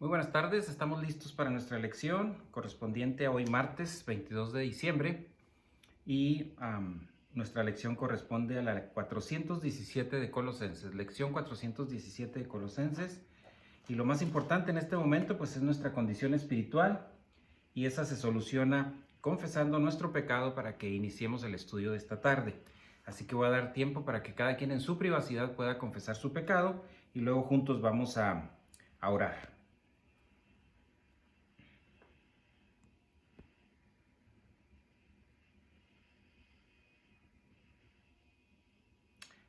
Muy buenas tardes, estamos listos para nuestra lección correspondiente a hoy martes 22 de diciembre y nuestra lección corresponde a la 417 de Colosenses, lección 417 de Colosenses. Y lo más importante en este momento pues es nuestra condición espiritual, y esa se soluciona confesando nuestro pecado para que iniciemos el estudio de esta tarde. Así que voy a dar tiempo para que cada quien en su privacidad pueda confesar su pecado y luego juntos vamos a orar.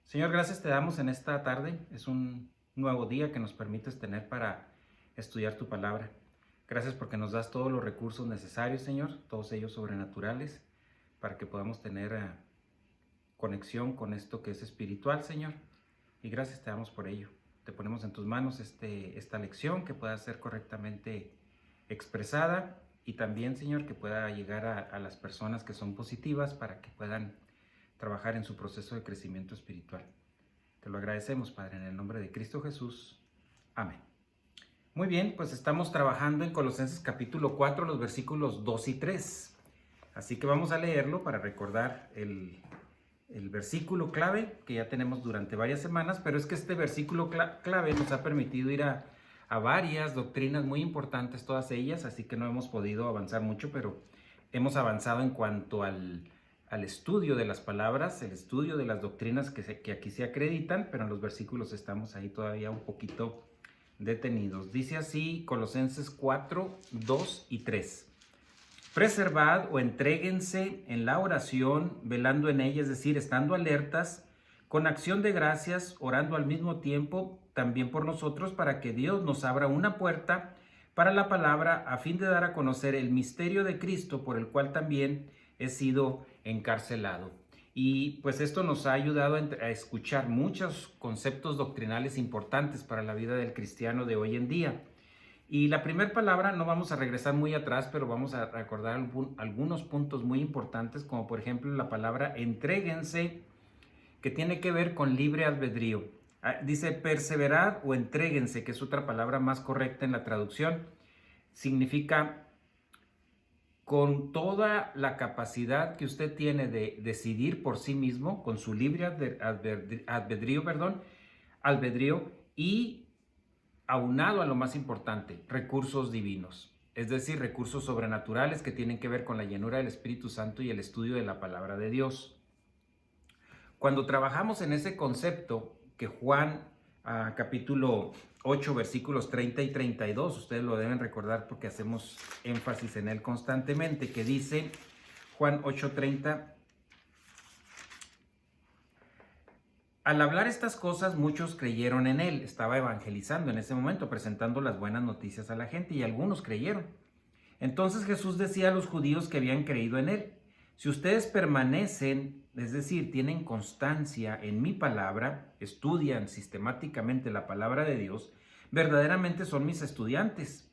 Señor, gracias te damos en esta tarde. Es un nuevo día que nos permites tener para estudiar tu palabra. Gracias porque nos das todos los recursos necesarios, Señor, todos ellos sobrenaturales, para que podamos tener conexión con esto que es espiritual, Señor. Y gracias te damos por ello. Te ponemos en tus manos esta lección, que pueda ser correctamente expresada, y también, Señor, que pueda llegar a las personas que son positivas para que puedan trabajar en su proceso de crecimiento espiritual. Te lo agradecemos, Padre, en el nombre de Cristo Jesús. Amén. Muy bien, pues estamos trabajando en Colosenses capítulo 4, los versículos 2 y 3. Así que vamos a leerlo para recordar el versículo clave que ya tenemos durante varias semanas, pero es que este versículo clave nos ha permitido ir a varias doctrinas muy importantes, todas ellas, así que no hemos podido avanzar mucho, pero hemos avanzado en cuanto al estudio de las palabras, el estudio de las doctrinas que aquí se acreditan, pero en los versículos estamos ahí todavía un poquito detenidos. Dice así Colosenses 4, 2 y 3. Preservad o entréguense en la oración, velando en ella, es decir, estando alertas, con acción de gracias, orando al mismo tiempo también por nosotros, para que Dios nos abra una puerta para la palabra, a fin de dar a conocer el misterio de Cristo, por el cual también he sido encarcelado. Y pues esto nos ha ayudado a escuchar muchos conceptos doctrinales importantes para la vida del cristiano de hoy en día. Y la primera palabra, no vamos a regresar muy atrás, pero vamos a recordar algunos puntos muy importantes, como por ejemplo la palabra entréguense, que tiene que ver con libre albedrío. Dice perseverad o entréguense, que es otra palabra más correcta en la traducción. Significa con toda la capacidad que usted tiene de decidir por sí mismo, con su libre albedrío, y aunado a lo más importante, recursos divinos, es decir, recursos sobrenaturales que tienen que ver con la llenura del Espíritu Santo y el estudio de la palabra de Dios. Cuando trabajamos en ese concepto que Juan capítulo 8 versículos 30 y 32, ustedes lo deben recordar porque hacemos énfasis en él constantemente, que dice Juan 8:30: al hablar estas cosas, muchos creyeron en él. Estaba evangelizando en ese momento, presentando las buenas noticias a la gente, y algunos creyeron. Entonces Jesús decía a los judíos que habían creído en él: si ustedes permanecen, es decir, tienen constancia en mi palabra, estudian sistemáticamente la palabra de Dios, verdaderamente son mis estudiantes.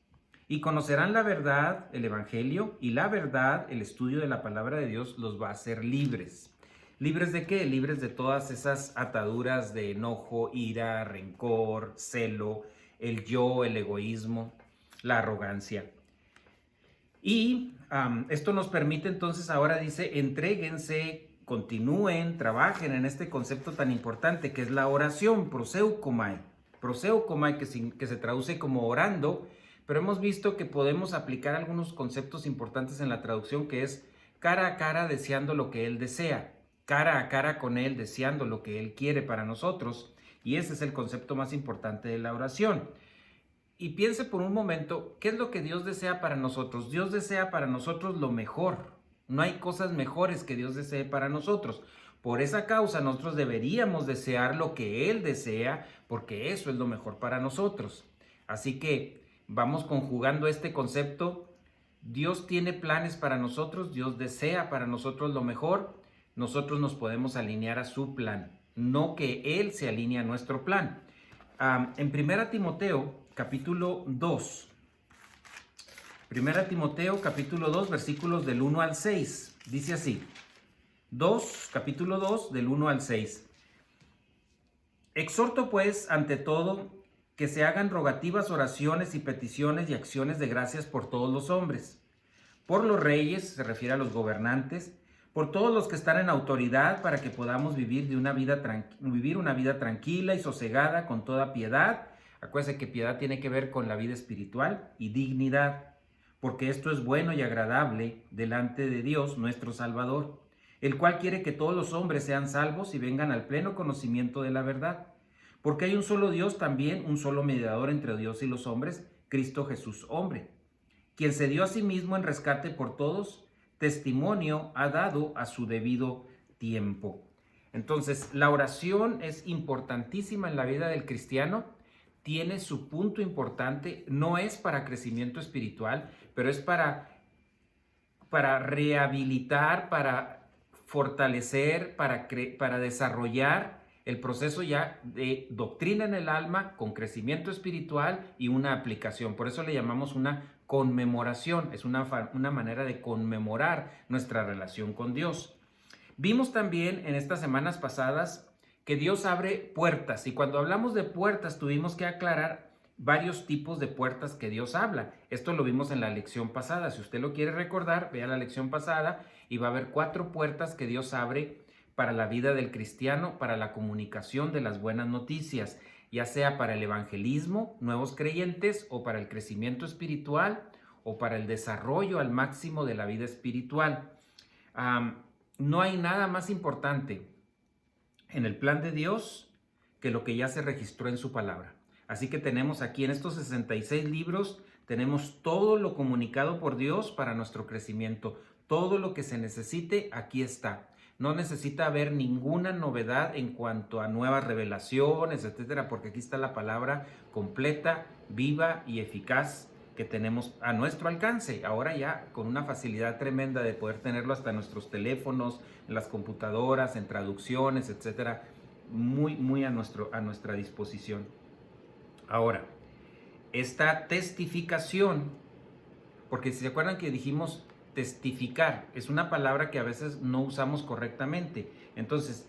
Y conocerán la verdad, el evangelio, y la verdad, el estudio de la palabra de Dios, los va a hacer libres. ¿Libres de qué? Libres de todas esas ataduras de enojo, ira, rencor, celo, el yo, el egoísmo, la arrogancia. Y esto nos permite entonces, ahora dice, entréguense, continúen, trabajen en este concepto tan importante que es la oración, proseukomai. Proseukomai, que se traduce como orando, pero hemos visto que podemos aplicar algunos conceptos importantes en la traducción, que es cara a cara deseando lo que Él desea, cara a cara con Él deseando lo que Él quiere para nosotros, y ese es el concepto más importante de la oración. Y piense por un momento, ¿qué es lo que Dios desea para nosotros? Dios desea para nosotros lo mejor. No hay cosas mejores que Dios desee para nosotros. Por esa causa nosotros deberíamos desear lo que Él desea, porque eso es lo mejor para nosotros. Así que vamos conjugando este concepto. Dios tiene planes para nosotros, Dios desea para nosotros lo mejor. Nosotros nos podemos alinear a su plan, no que Él se alinee a nuestro plan. En 1 Timoteo, capítulo 2. 1 Timoteo, capítulo 2, versículos del 1 al 6. Dice así. Capítulo 2, del 1 al 6. Exhorto pues, ante todo, que se hagan rogativas, oraciones y peticiones y acciones de gracias por todos los hombres, por los reyes, se refiere a los gobernantes, por todos los que están en autoridad, para que podamos vivir una vida tranquila y sosegada con toda piedad. Acuérdense que piedad tiene que ver con la vida espiritual y dignidad, porque esto es bueno y agradable delante de Dios nuestro Salvador, el cual quiere que todos los hombres sean salvos y vengan al pleno conocimiento de la verdad. Porque hay un solo Dios, también un solo mediador entre Dios y los hombres, Cristo Jesús hombre, quien se dio a sí mismo en rescate por todos, testimonio ha dado a su debido tiempo. Entonces, la oración es importantísima en la vida del cristiano, tiene su punto importante, no es para crecimiento espiritual, pero es para rehabilitar, para fortalecer, para desarrollar el proceso ya de doctrina en el alma con crecimiento espiritual y una aplicación. Por eso le llamamos una conmemoración, es una manera de conmemorar nuestra relación con Dios. Vimos también en estas semanas pasadas que Dios abre puertas, y cuando hablamos de puertas tuvimos que aclarar varios tipos de puertas que Dios habla. Esto lo vimos en la lección pasada. Si usted lo quiere recordar, vea la lección pasada y va a ver 4 puertas que Dios abre para la vida del cristiano, para la comunicación de las buenas noticias, ya sea para el evangelismo, nuevos creyentes, o para el crecimiento espiritual, o para el desarrollo al máximo de la vida espiritual. No hay nada más importante en el plan de Dios que lo que ya se registró en su palabra. Así que tenemos aquí en estos 66 libros, tenemos todo lo comunicado por Dios para nuestro crecimiento. Todo lo que se necesite, aquí está. No necesita haber ninguna novedad en cuanto a nuevas revelaciones, etcétera, porque aquí está la palabra completa, viva y eficaz que tenemos a nuestro alcance. Ahora ya con una facilidad tremenda de poder tenerlo hasta en nuestros teléfonos, en las computadoras, en traducciones, etcétera, muy a nuestra disposición. Ahora, esta testificación, porque si se acuerdan que dijimos testificar, es una palabra que a veces no usamos correctamente. Entonces,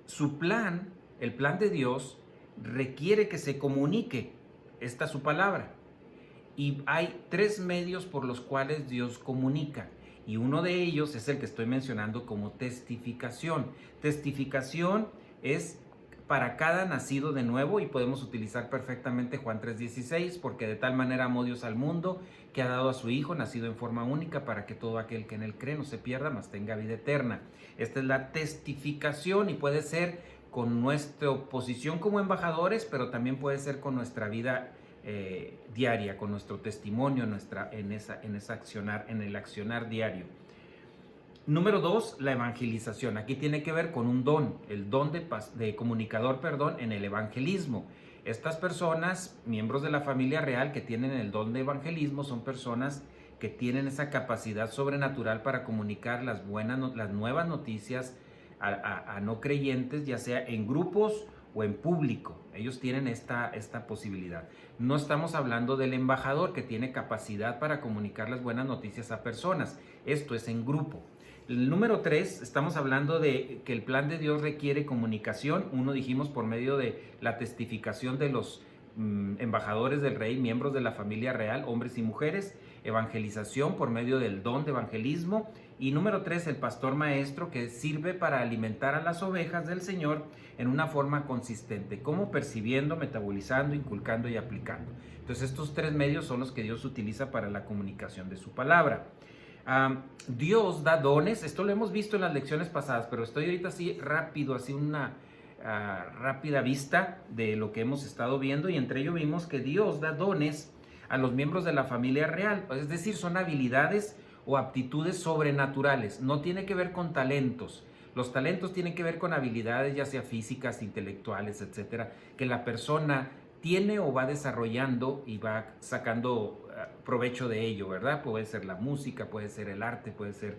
su plan, el plan de Dios, requiere que se comunique su palabra. Y hay 3 medios por los cuales Dios comunica. Y uno de ellos es el que estoy mencionando como testificación. Testificación es para cada nacido de nuevo, y podemos utilizar perfectamente Juan 3:16, porque de tal manera amó Dios al mundo que ha dado a su Hijo nacido en forma única para que todo aquel que en él cree no se pierda, mas tenga vida eterna. Esta es la testificación, y puede ser con nuestra posición como embajadores, pero también puede ser con nuestra vida diaria, con nuestro testimonio, en el accionar diario. Número 2, la evangelización. Aquí tiene que ver con un don, el don de comunicador, en el evangelismo. Estas personas, miembros de la familia real que tienen el don de evangelismo, son personas que tienen esa capacidad sobrenatural para comunicar las nuevas noticias a no creyentes, ya sea en grupos o en público. Ellos tienen esta posibilidad. No estamos hablando del embajador que tiene capacidad para comunicar las buenas noticias a personas. Esto es en grupo. El número 3, estamos hablando de que el plan de Dios requiere comunicación. Uno, dijimos, por medio de la testificación de los embajadores del rey, miembros de la familia real, hombres y mujeres. Evangelización por medio del don de evangelismo. Y número 3, el pastor maestro, que sirve para alimentar a las ovejas del Señor en una forma consistente, como percibiendo, metabolizando, inculcando y aplicando. Entonces estos 3 medios son los que Dios utiliza para la comunicación de su palabra. Dios da dones, esto lo hemos visto en las lecciones pasadas, pero estoy ahorita así rápido, así una rápida vista de lo que hemos estado viendo, y entre ello vimos que Dios da dones a los miembros de la familia real, es decir, son habilidades o aptitudes sobrenaturales, no tiene que ver con talentos. Los talentos tienen que ver con habilidades, ya sea físicas, intelectuales, etcétera, que la persona tiene o va desarrollando y va sacando provecho de ello, ¿verdad? Puede ser la música, puede ser el arte, puede ser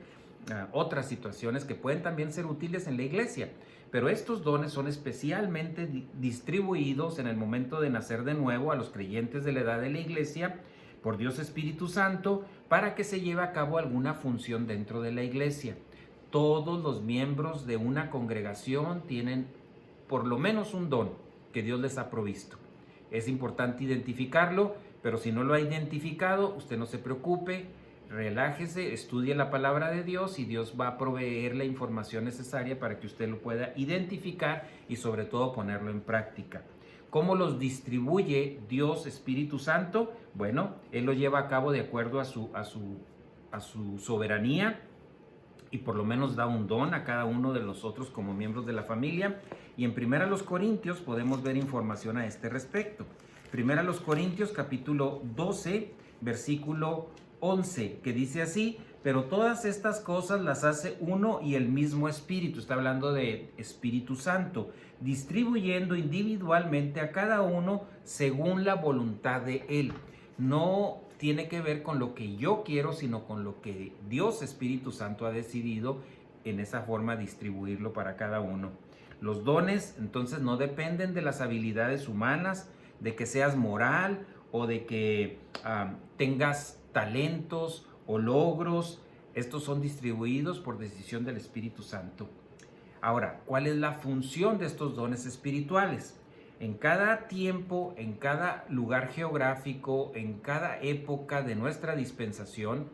otras situaciones que pueden también ser útiles en la iglesia. Pero estos dones son especialmente distribuidos en el momento de nacer de nuevo a los creyentes de la edad de la iglesia por Dios Espíritu Santo, para que se lleve a cabo alguna función dentro de la iglesia. Todos los miembros de una congregación tienen por lo menos un don que Dios les ha provisto. es importante identificarlo, pero si no lo ha identificado, usted no se preocupe, relájese, estudie la palabra de Dios y Dios va a proveer la información necesaria para que usted lo pueda identificar y sobre todo ponerlo en práctica. ¿Cómo los distribuye Dios Espíritu Santo? Bueno, Él lo lleva a cabo de acuerdo a su soberanía y por lo menos da un don a cada uno de nosotros como miembros de la familia. Y en 1 Corintios podemos ver información a este respecto. 1 Corintios capítulo 12, versículo 11, que dice así: pero todas estas cosas las hace uno y el mismo Espíritu, está hablando de Espíritu Santo, distribuyendo individualmente a cada uno según la voluntad de Él. No tiene que ver con lo que yo quiero, sino con lo que Dios Espíritu Santo ha decidido en esa forma distribuirlo para cada uno. Los dones entonces no dependen de las habilidades humanas, de que seas moral o de que tengas talentos o logros. Estos son distribuidos por decisión del Espíritu Santo. Ahora, ¿cuál es la función de estos dones espirituales? En cada tiempo, en cada lugar geográfico, en cada época de nuestra dispensación,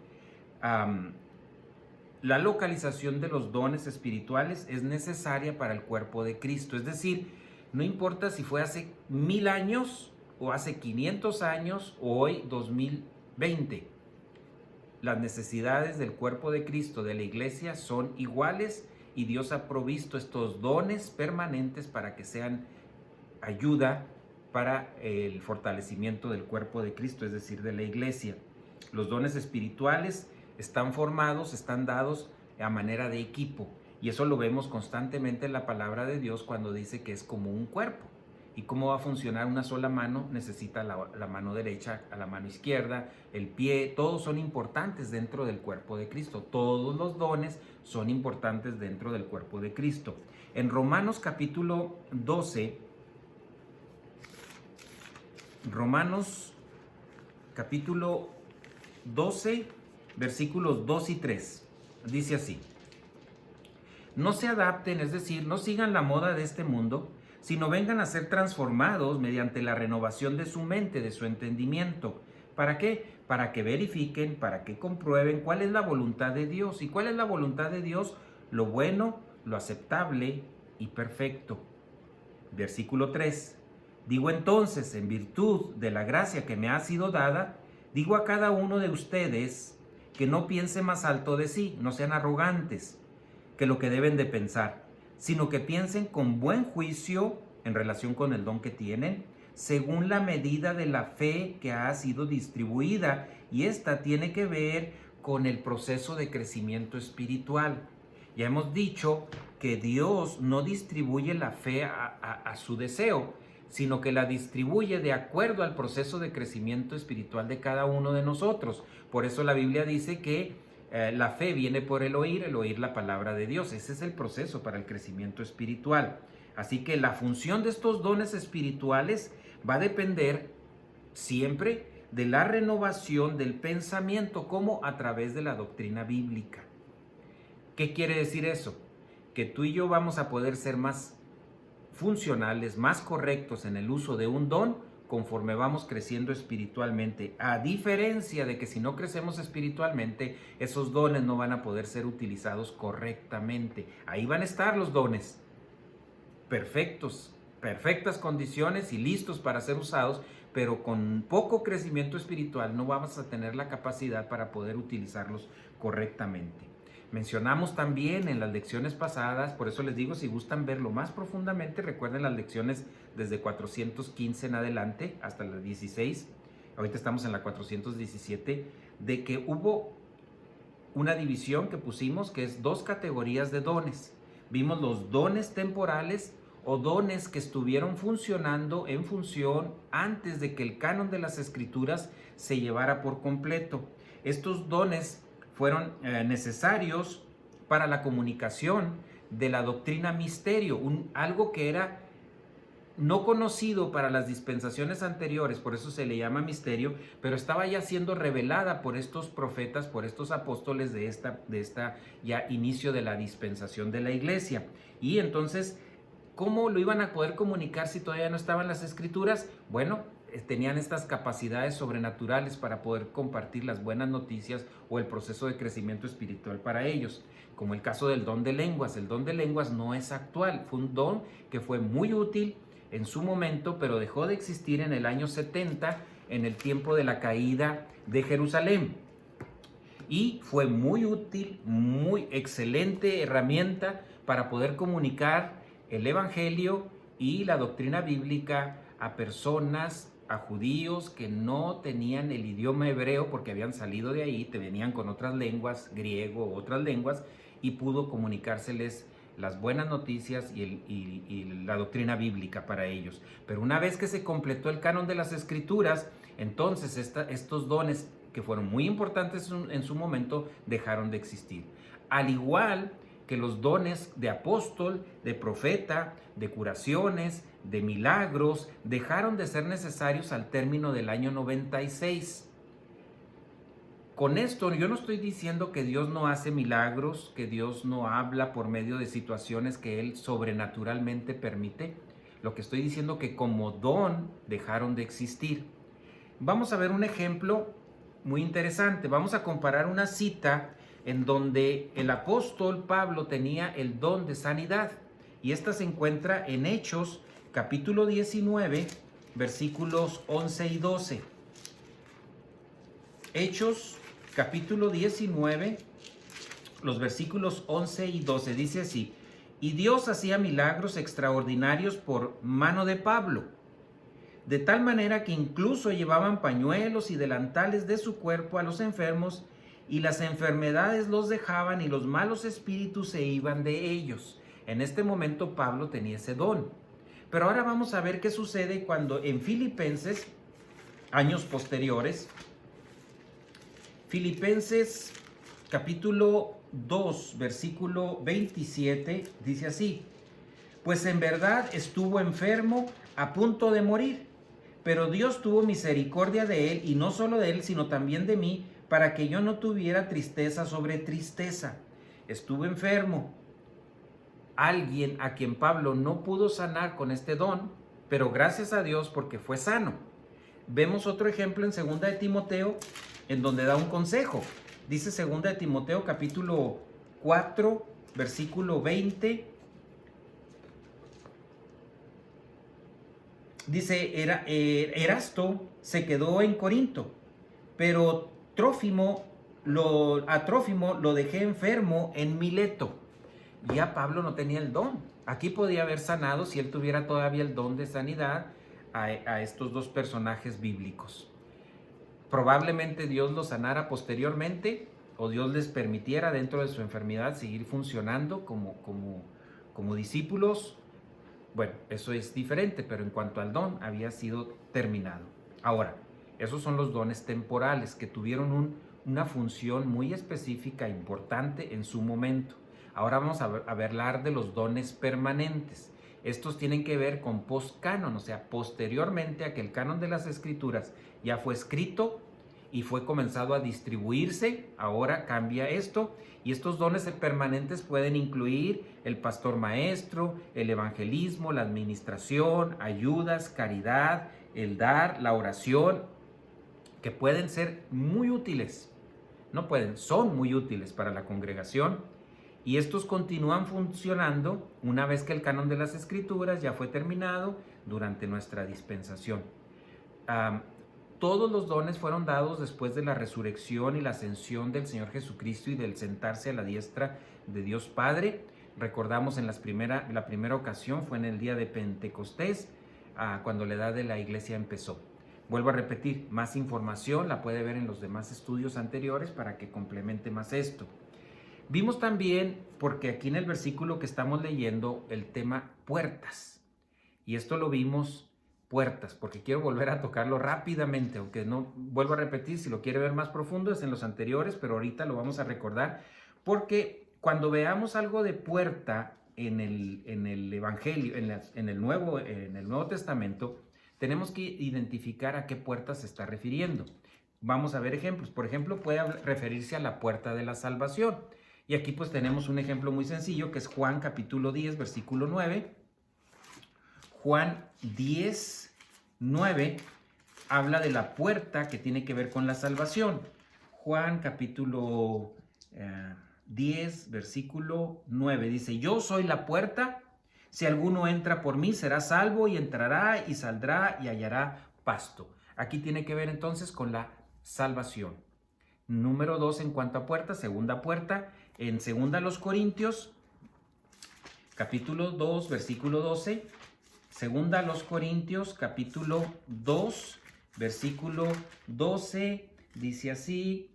la localización de los dones espirituales es necesaria para el cuerpo de Cristo. Es decir, no importa si fue hace 1000 años o hace 500 años o hoy 2020. Las necesidades del cuerpo de Cristo, de la iglesia, son iguales y Dios ha provisto estos dones permanentes para que sean ayuda para el fortalecimiento del cuerpo de Cristo, es decir, de la iglesia. Los dones espirituales están formados, están dados a manera de equipo, y eso lo vemos constantemente en la palabra de Dios cuando dice que es como un cuerpo. ¿Y cómo va a funcionar una sola mano? Necesita la mano derecha a la mano izquierda, el pie, todos son importantes dentro del cuerpo de Cristo. Todos los dones son importantes dentro del cuerpo de Cristo. En Romanos capítulo 12, Romanos capítulo 12, versículos 2 y 3, dice así: no se adapten, es decir, no sigan la moda de este mundo, sino vengan a ser transformados mediante la renovación de su mente, de su entendimiento. ¿Para qué? Para que verifiquen, para que comprueben cuál es la voluntad de Dios. ¿Y cuál es la voluntad de Dios? Lo bueno, lo aceptable y perfecto. Versículo 3. Digo entonces, en virtud de la gracia que me ha sido dada, digo a cada uno de ustedes que no piense más alto de sí, no sean arrogantes, que lo que deben de pensar, sino que piensen con buen juicio en relación con el don que tienen, según la medida de la fe que ha sido distribuida, y esta tiene que ver con el proceso de crecimiento espiritual. Ya hemos dicho que Dios no distribuye la fe a su deseo, sino que la distribuye de acuerdo al proceso de crecimiento espiritual de cada uno de nosotros. Por eso la Biblia dice que la fe viene por el oír la palabra de Dios. Ese es el proceso para el crecimiento espiritual. Así que la función de estos dones espirituales va a depender siempre de la renovación del pensamiento, como a través de la doctrina bíblica. ¿Qué quiere decir eso? Que tú y yo vamos a poder ser más funcionales, más correctos en el uso de un don conforme vamos creciendo espiritualmente, a diferencia de que si no crecemos espiritualmente, esos dones no van a poder ser utilizados correctamente. Ahí van a estar los dones perfectos, perfectas condiciones y listos para ser usados, pero con poco crecimiento espiritual no vamos a tener la capacidad para poder utilizarlos correctamente. Mencionamos también en las lecciones pasadas, por eso les digo, si gustan verlo más profundamente, recuerden las lecciones desde 415 en adelante hasta las 16, ahorita estamos en la 417, de que hubo una división que pusimos que es 2 categorías de dones. Vimos los dones temporales o dones que estuvieron funcionando en función antes de que el canon de las Escrituras se llevara por completo. Estos dones fueron necesarios para la comunicación de la doctrina misterio, algo que era no conocido para las dispensaciones anteriores, por eso se le llama misterio, pero estaba ya siendo revelada por estos profetas, por estos apóstoles de esta ya inicio de la dispensación de la iglesia. Y entonces ¿cómo lo iban a poder comunicar si todavía no estaban las escrituras? Bueno, tenían estas capacidades sobrenaturales para poder compartir las buenas noticias o el proceso de crecimiento espiritual para ellos, como el caso del don de lenguas. El don de lenguas no es actual, fue un don que fue muy útil en su momento, pero dejó de existir en el año 70, en el tiempo de la caída de Jerusalén. Y fue muy útil, muy excelente herramienta para poder comunicar el evangelio y la doctrina bíblica a personas, a judíos que no tenían el idioma hebreo porque habían salido de ahí, te venían con otras lenguas, griego, otras lenguas, y pudo comunicárseles las buenas noticias y la doctrina bíblica para ellos. Pero una vez que se completó el canon de las escrituras, entonces estos dones que fueron muy importantes en su momento dejaron de existir. Al igual que los dones de apóstol, de profeta, de curaciones, de milagros, dejaron de ser necesarios al término del año 96. Con esto yo no estoy diciendo que Dios no hace milagros, que Dios no habla por medio de situaciones que Él sobrenaturalmente permite. Lo que estoy diciendo es que como don dejaron de existir. Vamos a ver un ejemplo muy interesante. Vamos a comparar una cita en donde el apóstol Pablo tenía el don de sanidad. Y esta se encuentra en Hechos, capítulo 19, versículos 11 y 12. Hechos, capítulo 19, los versículos 11 y 12. Dice así: y Dios hacía milagros extraordinarios por mano de Pablo, de tal manera que incluso llevaban pañuelos y delantales de su cuerpo a los enfermos, y las enfermedades los dejaban y los malos espíritus se iban de ellos. En este momento Pablo tenía ese don. Pero ahora vamos a ver qué sucede cuando en Filipenses, años posteriores, Filipenses capítulo 2, versículo 27, dice así: pues en verdad estuvo enfermo a punto de morir, pero Dios tuvo misericordia de él, y no solo de él, sino también de mí, para que yo no tuviera tristeza sobre tristeza. Estuvo enfermo. Alguien a quien Pablo no pudo sanar con este don, pero gracias a Dios porque fue sano. Vemos otro ejemplo en 2 de Timoteo, en donde da un consejo. Dice 2 de Timoteo capítulo 4, versículo 20. Dice, Erasto se quedó en Corinto, pero a Trófimo lo dejé enfermo en Mileto. Ya Pablo no tenía el don. Aquí podía haber sanado, si él tuviera todavía el don de sanidad, a estos dos personajes bíblicos. Probablemente Dios los sanara posteriormente, o Dios les permitiera dentro de su enfermedad seguir funcionando como discípulos. Bueno, eso es diferente, pero en cuanto al don, había sido terminado. Ahora, esos son los dones temporales que tuvieron una función muy específica, importante en su momento. Ahora vamos a hablar de los dones permanentes. Estos tienen que ver con post-canon, o sea, posteriormente a que el canon de las escrituras ya fue escrito y fue comenzado a distribuirse. Ahora cambia esto, y estos dones permanentes pueden incluir el pastor maestro, el evangelismo, la administración, ayudas, caridad, el dar, la oración, que pueden ser muy útiles. No pueden, son muy útiles para la congregación, y estos continúan funcionando una vez que el canon de las escrituras ya fue terminado durante nuestra dispensación. Todos los dones fueron dados después de la resurrección y la ascensión del Señor Jesucristo y del sentarse a la diestra de Dios Padre. Recordamos en la primera ocasión fue en el día de Pentecostés, cuando la edad de la iglesia empezó. Vuelvo a repetir, más información la puede ver en los demás estudios anteriores para que complemente más esto. Vimos también, porque aquí en el versículo que estamos leyendo, el tema puertas. Y esto lo vimos, puertas, porque quiero volver a tocarlo rápidamente, aunque no, vuelvo a repetir, si lo quiere ver más profundo es en los anteriores, pero ahorita lo vamos a recordar, porque cuando veamos algo de puerta en el Evangelio, en el Nuevo Testamento, tenemos que identificar a qué puerta se está refiriendo. Vamos a ver ejemplos. Por ejemplo, puede referirse a la puerta de la salvación. Y aquí pues tenemos un ejemplo muy sencillo, que es Juan capítulo 10, versículo 9. Juan 10:9 habla de la puerta que tiene que ver con la salvación. Juan capítulo 10, versículo 9 dice: yo soy la puerta, si alguno entra por mí será salvo y entrará y saldrá y hallará pasto. Aquí tiene que ver entonces con la salvación. Número 2 en cuanto a puerta, segunda puerta, en segunda los Corintios, capítulo 2, versículo 12. Segunda los Corintios, capítulo 2, versículo 12, dice así: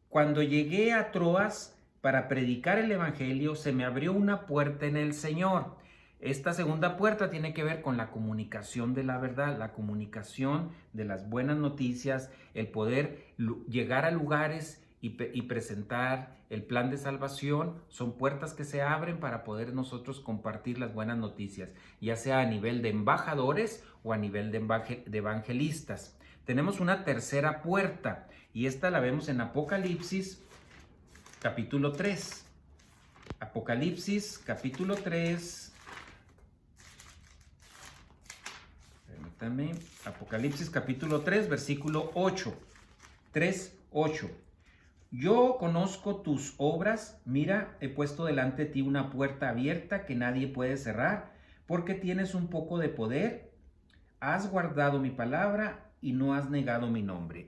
cuando llegué a Troas para predicar el evangelio, se me abrió una puerta en el Señor. Esta segunda puerta tiene que ver con la comunicación de la verdad, la comunicación de las buenas noticias, el poder llegar a lugares y presentar el plan de salvación. Son puertas que se abren para poder nosotros compartir las buenas noticias, ya sea a nivel de embajadores o a nivel de evangelistas. Tenemos una tercera puerta y esta la vemos en Apocalipsis capítulo 3. Apocalipsis capítulo 3. Permítanme. Apocalipsis capítulo 3, versículo 8. 3:8. Yo conozco tus obras, mira, he puesto delante de ti una puerta abierta que nadie puede cerrar, porque tienes un poco de poder, has guardado mi palabra y no has negado mi nombre.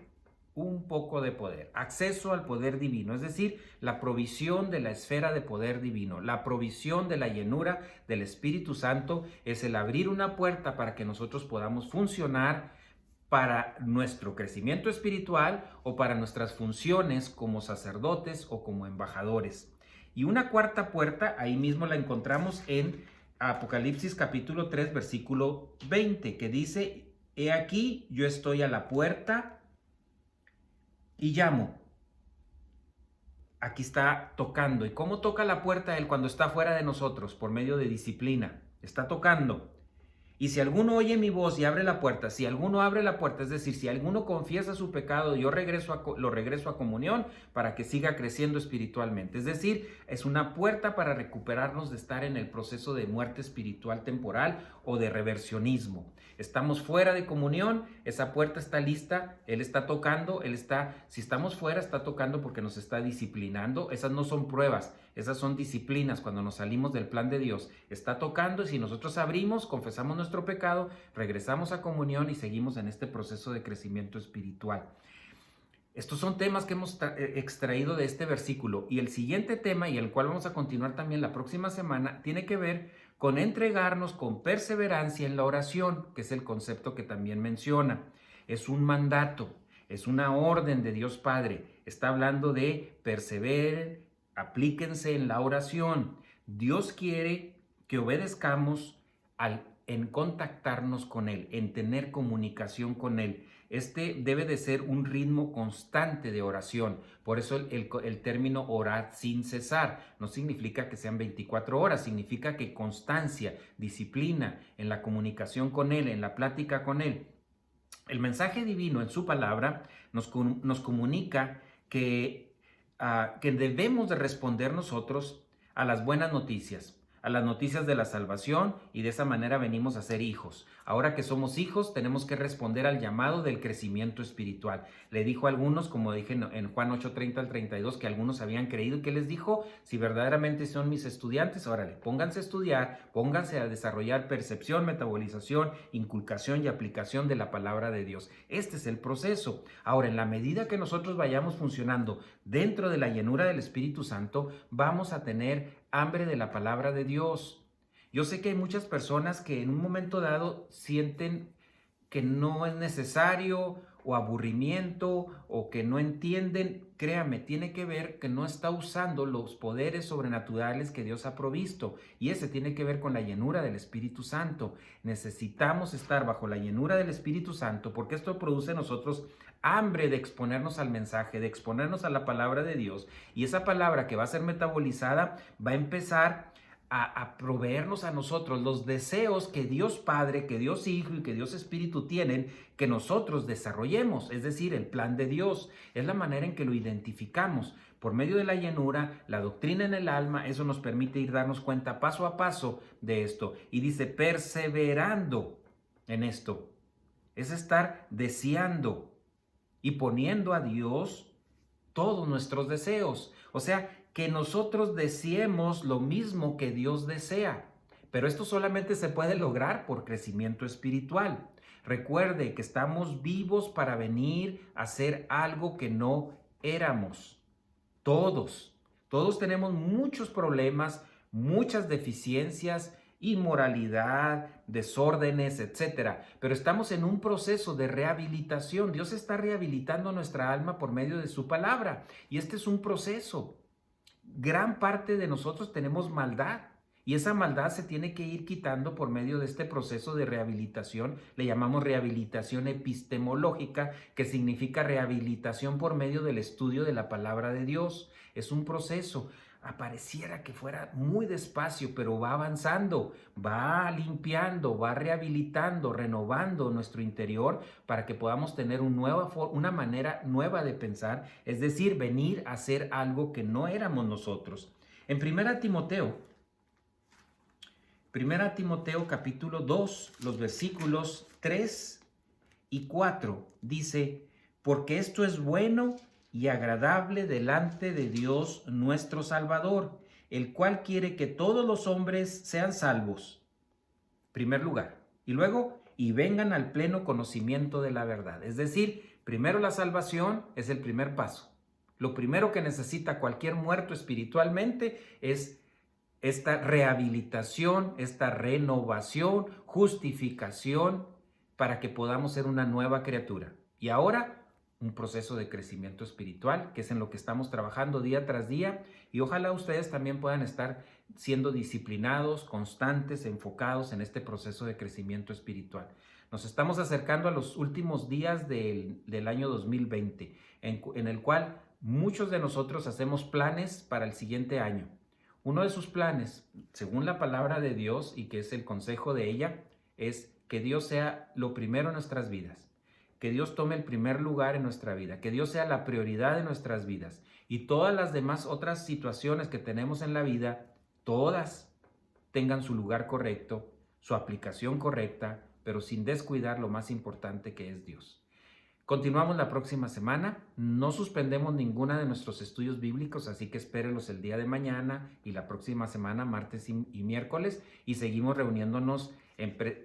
Un poco de poder, acceso al poder divino, es decir, la provisión de la esfera de poder divino, la provisión de la llenura del Espíritu Santo es el abrir una puerta para que nosotros podamos funcionar para nuestro crecimiento espiritual o para nuestras funciones como sacerdotes o como embajadores. Y una cuarta puerta, ahí mismo la encontramos en Apocalipsis capítulo 3, versículo 20, que dice: he aquí, yo estoy a la puerta y llamo. Aquí está tocando. ¿Y cómo toca la puerta él cuando está fuera de nosotros? Por medio de disciplina. Está tocando. Y si alguno oye mi voz y abre la puerta, si alguno abre la puerta, es decir, si alguno confiesa su pecado, yo lo regreso a comunión para que siga creciendo espiritualmente. Es decir, es una puerta para recuperarnos de estar en el proceso de muerte espiritual temporal o de reversionismo. Estamos fuera de comunión, esa puerta está lista, Él está tocando, si estamos fuera, está tocando porque nos está disciplinando. Esas no son pruebas, esas son disciplinas cuando nos salimos del plan de Dios. Está tocando y si nosotros abrimos, confesamos nuestro pecado, regresamos a comunión y seguimos en este proceso de crecimiento espiritual. Estos son temas que hemos extraído de este versículo. Y el siguiente tema, y el cual vamos a continuar también la próxima semana, tiene que ver con entregarnos con perseverancia en la oración, que es el concepto que también menciona. Es un mandato, es una orden de Dios Padre. Está hablando de perseveren, aplíquense en la oración. Dios quiere que obedezcamos en contactarnos con Él, en tener comunicación con Él. Este debe de ser un ritmo constante de oración. Por eso el término orar sin cesar no significa que sean 24 horas, significa que constancia, disciplina en la comunicación con Él, en la plática con Él. El mensaje divino en su palabra nos comunica que debemos de responder nosotros a las buenas noticias, a las noticias de la salvación, y de esa manera venimos a ser hijos. Ahora que somos hijos, tenemos que responder al llamado del crecimiento espiritual. Le dijo a algunos, como dije en Juan 8:30 al 32, que algunos habían creído, que les dijo: si verdaderamente son mis estudiantes, órale, pónganse a estudiar, pónganse a desarrollar percepción, metabolización, inculcación y aplicación de la palabra de Dios. Este es el proceso. Ahora, en la medida que nosotros vayamos funcionando dentro de la llenura del Espíritu Santo, vamos a tener hambre de la palabra de Dios. Yo sé que hay muchas personas que en un momento dado sienten que no es necesario, o aburrimiento, o que no entienden. Créame, tiene que ver que no está usando los poderes sobrenaturales que Dios ha provisto, y ese tiene que ver con la llenura del Espíritu Santo. Necesitamos estar bajo la llenura del Espíritu Santo, porque esto produce en nosotros hambre de exponernos al mensaje, de exponernos a la palabra de Dios, y esa palabra que va a ser metabolizada va a empezar a proveernos a nosotros los deseos que Dios Padre, que Dios Hijo y que Dios Espíritu tienen, que nosotros desarrollemos. Es decir, el plan de Dios es la manera en que lo identificamos. Por medio de la llenura, la doctrina en el alma, eso nos permite ir darnos cuenta paso a paso de esto. Y dice, perseverando en esto. Es estar deseando y poniendo a Dios todos nuestros deseos. O sea, que nosotros deseemos lo mismo que Dios desea. Pero esto solamente se puede lograr por crecimiento espiritual. Recuerde que estamos vivos para venir a hacer algo que no éramos. Todos tenemos muchos problemas, muchas deficiencias, inmoralidad, desórdenes, etcétera. Pero estamos en un proceso de rehabilitación. Dios está rehabilitando nuestra alma por medio de su palabra. Y este es un proceso. Gran parte de nosotros tenemos maldad. Y esa maldad se tiene que ir quitando por medio de este proceso de rehabilitación. Le llamamos rehabilitación epistemológica, que significa rehabilitación por medio del estudio de la palabra de Dios. Es un proceso. Pareciera que fuera muy despacio, pero va avanzando, va limpiando, va rehabilitando, renovando nuestro interior para que podamos tener una manera nueva de pensar, es decir, venir a hacer algo que no éramos nosotros. En 1 Timoteo capítulo 2, los versículos 3 y 4, dice, porque esto es bueno y agradable delante de Dios nuestro Salvador, el cual quiere que todos los hombres sean salvos, primer lugar, y luego, y vengan al pleno conocimiento de la verdad. Es decir, primero la salvación es el primer paso. Lo primero que necesita cualquier muerto espiritualmente es esta rehabilitación, esta renovación, justificación, para que podamos ser una nueva criatura. Y ahora, un proceso de crecimiento espiritual, que es en lo que estamos trabajando día tras día, y ojalá ustedes también puedan estar siendo disciplinados, constantes, enfocados en este proceso de crecimiento espiritual. Nos estamos acercando a los últimos días del año 2020, en el cual muchos de nosotros hacemos planes para el siguiente año. Uno de sus planes, según la palabra de Dios y que es el consejo de ella, es que Dios sea lo primero en nuestras vidas. Que Dios tome el primer lugar en nuestra vida, que Dios sea la prioridad de nuestras vidas y todas las demás otras situaciones que tenemos en la vida, todas tengan su lugar correcto, su aplicación correcta, pero sin descuidar lo más importante que es Dios. Continuamos la próxima semana, no suspendemos ninguna de nuestros estudios bíblicos, así que espérenlos el día de mañana y la próxima semana, martes y miércoles, y seguimos reuniéndonos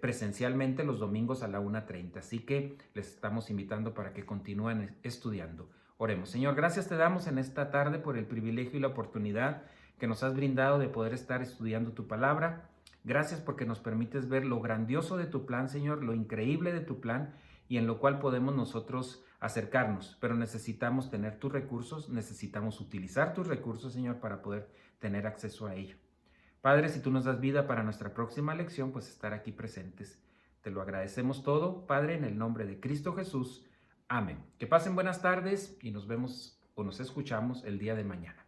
presencialmente los domingos a la 1:30. Así que les estamos invitando para que continúen estudiando. Oremos. Señor, gracias te damos en esta tarde por el privilegio y la oportunidad que nos has brindado de poder estar estudiando tu palabra. Gracias porque nos permites ver lo grandioso de tu plan, Señor, lo increíble de tu plan, y en lo cual podemos nosotros acercarnos, pero necesitamos tener tus recursos, necesitamos utilizar tus recursos, Señor, para poder tener acceso a ello. Padre, si tú nos das vida para nuestra próxima lección, pues estar aquí presentes. Te lo agradecemos todo, Padre, en el nombre de Cristo Jesús. Amén. Que pasen buenas tardes y nos vemos o nos escuchamos el día de mañana.